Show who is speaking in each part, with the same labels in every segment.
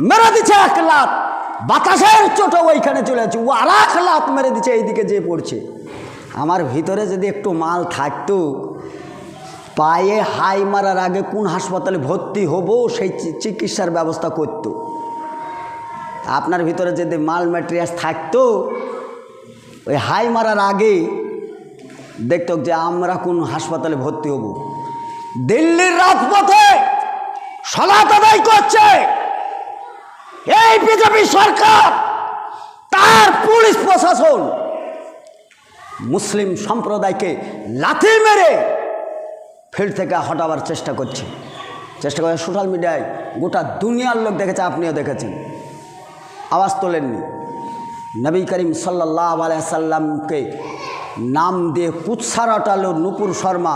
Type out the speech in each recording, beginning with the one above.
Speaker 1: মেরে দিচ্ছে এক লাত, বাতাসের চোটে ওইখানে চলে যাচ্ছে, ও আর এক লাত মেরে দিচ্ছে এইদিকে যে পড়ছে। আমার ভিতরে যদি একটু মাল থাকতো, পায়ে হাই মারার আগে কোন হাসপাতালে ভর্তি হব সেই চিকিৎসার ব্যবস্থা করত। আপনার ভিতরে যদি মাল ম্যাটেরিয়ালস থাকতো, ওই হাই মারার আগে দেখত যে আমরা কোন হাসপাতালে ভর্তি হব। দিল্লির রাজপথে সালাত আদায় করছে এই বিজেপি সরকার, তার পুলিশ প্রশাসন মুসলিম সম্প্রদায়কে লাথি মেরে ফিল্ড থেকে হটাবার চেষ্টা করছে। সোশ্যাল মিডিয়ায় গোটা দুনিয়ার লোক দেখেছে, আপনিও দেখেছেন, আওয়াজ তোলেননি। নবী করিম সাল্লাল্লাহু আলাইহি সাল্লামকে নাম দিয়ে কুৎসা রটালো নূপুর শর্মা,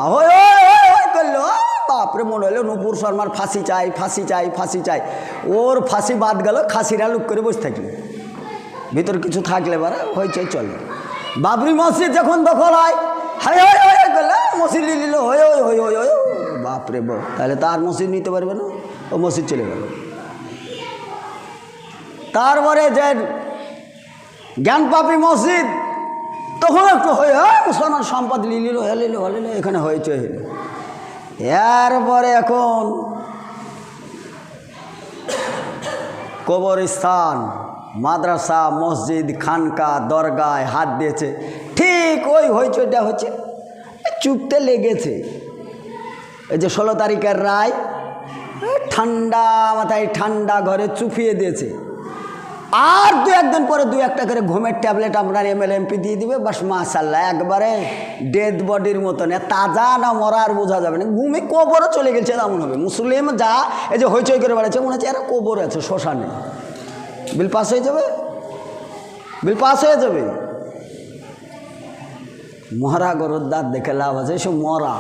Speaker 1: করলো, বাপরে মনে হলো নূপুর শর্মার ফাঁসি চাই, ফাঁসি চাই, ফাঁসি চাই। ওর ফাঁসি বাদ গেল, খাসিরা লুক করে বসে থাকলে, ভিতর কিছু থাকলে বারে হয়েছে চলে। বাবরি মসজিদ যখন দখল হয়, হায় হায় হায় করলে মসজিদ নিল, হয়ে হয়ে হয়ে হয়ে বাপরে বাপ, তাহলে তার মসজিদ নিতে পারবে না, ও মসজিদ চলে গেল। তারপরে যে জ্ঞানপাপী মসজিদ, তখন একটু হয়ে মুসলমান সম্পদ লিলিল হলিল হলিল, এখানে হয়েছে। এরপরে এখন কবরস্থান, মাদ্রাসা, মসজিদ, খানকা, দরগায় হাত দিয়েছে, ঠিক ওই হইচইটা হচ্ছে, চুপতে লেগেছে। এই যে 16 তারিখের রায়, ঠান্ডা মাথায় ঠান্ডা ঘরে চুপিয়ে দিয়েছে। আর দু একদিন পরে 2-1টা করে ঘুমের ট্যাবলেট আপনার ML MP দিয়ে দিবে, বাস মাশাআল্লাহ, একবারে ডেড বডির মতন, তাজা না মরা আর বোঝা যাবে না, ঘুমে কবরও চলে গেছে এমন হবে। মুসলিম যা এই যে হইচই করে বেড়াচ্ছে, মনে হচ্ছে এরা কবর আছে, শ্মশানে। বিল পাস হয়ে যাবে, বিল পাস হয়ে যাবে। মরা গরুর দাঁত দেখে লাভ আছে, এসব মরা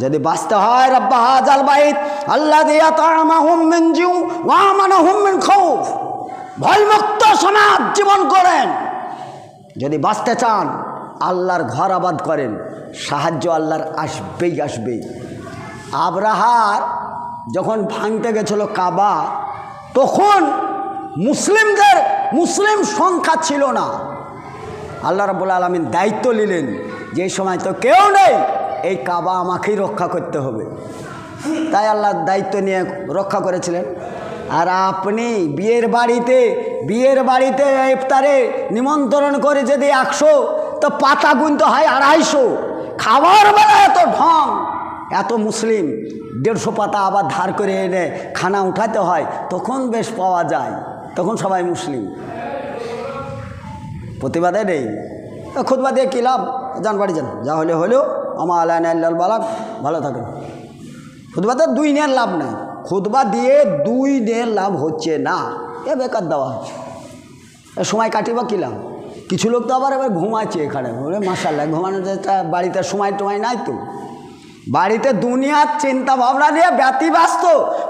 Speaker 1: যদি বাঁচতে হয়, রব্বা হাযাল বাইত আল্লাযী আত'আমাহুম মিন জু' ওয়া আমানাহুম মিন খাউফ, ভয়মুক্ত সমাজ জীবন করেন। যদি বাঁচতে চান, আল্লাহর ঘর আবাদ করেন, সাহায্য আল্লাহর আসবেই আসবেই। আব্রাহার যখন ভাঙতে গেছিল কাবা, তখন মুসলিম সংখ্যা ছিল না। আল্লাহ রাব্বুল আলামিন দায়িত্ব নিলেন যে এই সময় তো কেউ নেই, এই কাবা আমাকেই রক্ষা করতে হবে। তাই আল্লাহ দায়িত্ব নিয়ে রক্ষা করেছিলেন। আর আপনি বিয়ের বাড়িতে ইফতারে নিমন্ত্রণ করে যদি 100, তো পাতা গুনতে হয় 250। খাবার বেলা এত ঢং, এত মুসলিম, 150 পাতা আবার ধার করে এনে খানা উঠাতে হয়, তখন বেশ পাওয়া যায়, তখন সবাই মুসলিম। প্রতিবাদে নেই, খুতবা দিয়ে কী লাভ? যান বাড়ি যান, যা হলে হলেও আমার আলাইনা ইল্লাল বালাগ, ভালো থাকেন। খুতবাতে 2 দিনের লাভ নেই, খুতবা দিয়ে 2 দিনের লাভ হচ্ছে না, এ বেকার দেওয়া হচ্ছে, সময় কাটিবা কী লাভ? কিছু লোক তো আবার এবার ঘুমাচ্ছে এখানে, বলে মাশাআল্লাহ, ঘুমানোর বাড়িতে সময় টময় নাই তো, বাড়িতে দুনিয়ার চিন্তা ভাবনা নিয়ে ব্যতিব্যস্ত,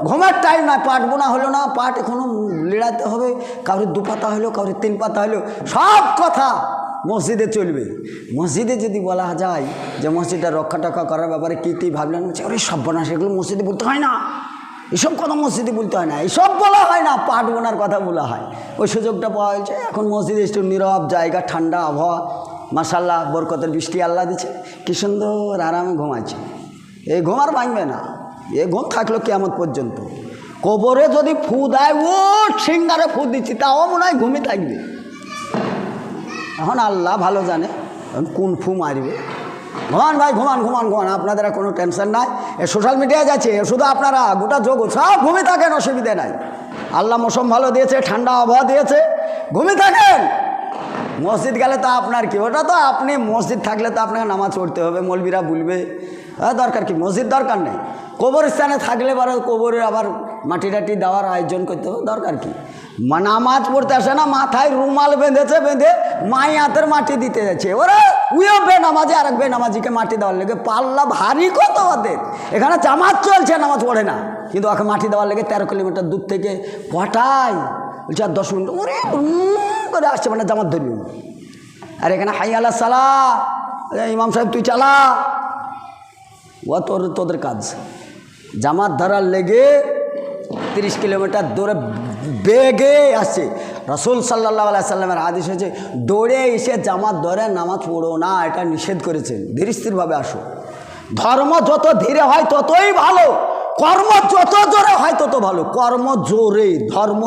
Speaker 1: ঘুমের টাইম নাই। পাঠ বোনা হলো না, পাঠ এখনও লিড়াতে হবে, কারোর 2 পাতা হলো, কারোর 3 পাতা হলো, সব কথা মসজিদে চলবে। মসজিদে যদি বলা যায় যে মসজিদটা রক্ষা করার ব্যাপারে কী কী ভাবলেন, ওরে সর্বনাশ, এগুলো মসজিদে বলতে হয় না, এসব কথা মসজিদে বলতে হয় না, এসব বলা হয় না, পাঠ বোনার কথা বলা হয়। ওই সুযোগটা পাওয়া হয়েছে। এখন মসজিদে একটু নীরব জায়গা, ঠান্ডা আবহাওয়া, মাশাআল্লাহ, বরকতের বৃষ্টি আল্লাহ দিচ্ছে, কী সুন্দর আরামে ঘুমাচ্ছে। এই ঘুম আর ভাঙবে না, এ ঘুম থাকলো কিয়ামত পর্যন্ত। কবরে যদি ফু দেয়, ও সিঙ্গারে ফু দিচ্ছি, তাও মনে হয় ঘুমে থাকবে। এখন আল্লাহ ভালো জানে কোন ফু মারবে। ঘুমান ভাই, ঘুমান ঘুমান ঘুমান, আপনাদের কোনো টেনশন নাই। এ সোশ্যাল মিডিয়ায় যাচ্ছে, শুধু আপনারা গোটা জগৎ সব ঘুমে থাকেন, অসুবিধে নাই। আল্লাহ মৌসুম ভালো দিয়েছে, ঠান্ডা আবহাওয়া দিয়েছে, ঘুমে থাকেন। মসজিদ গেলে তো আপনার কি, ওটা তো আপনি মসজিদ থাকলে তো আপনাকে নামাজ পড়তে হবে, মৌলবীরা বলবে, দরকার কি, মসজিদ দরকার নেই। কবরস্থানে থাকলে পরে কবরে আবার মাটি টাটি দেওয়ার আয়োজন করতে হবে, দরকার কি? নামাজ পড়তে আসে না, মাথায় রুমাল বেঁধেছে, বেঁধে মাই হাতের মাটি দিতে যাচ্ছে, ওরা উইও বেনামাজি আর এক বেনামাজিকে মাটি দেওয়ার লেগে পাল্লা ভারী কত ওদের। এখানে জামাত চলছে, নামাজ পড়ে না, কিন্তু ওকে মাটি দেওয়ার লেগে 13 কিলোমিটার দূর থেকে পটায়, বলছে আর 10 মিনিট ওরে করে আসছে, মানে জামাত ধরবি। আর এখানে হাই আলা সালা, ইমাম সাহেব তুই চালা, ও তোদের কাজ। জামাত ধরার লেগে 30 কিলোমিটার দৌড়ে বেগে আসছে। রাসূল সাল্লাল্লাহু আলাইহি সাল্লামের হাদিস হয়েছে, দৌড়ে এসে জামাত ধরে নামাজ পড়ো না, এটা নিষেধ করেছেন। ধীর স্থিরভাবে আসো। ধর্ম যত ধীরে হয় ততই ভালো, কর্ম যত জোরে হয় তত ভালো। কর্ম জোরে, ধর্ম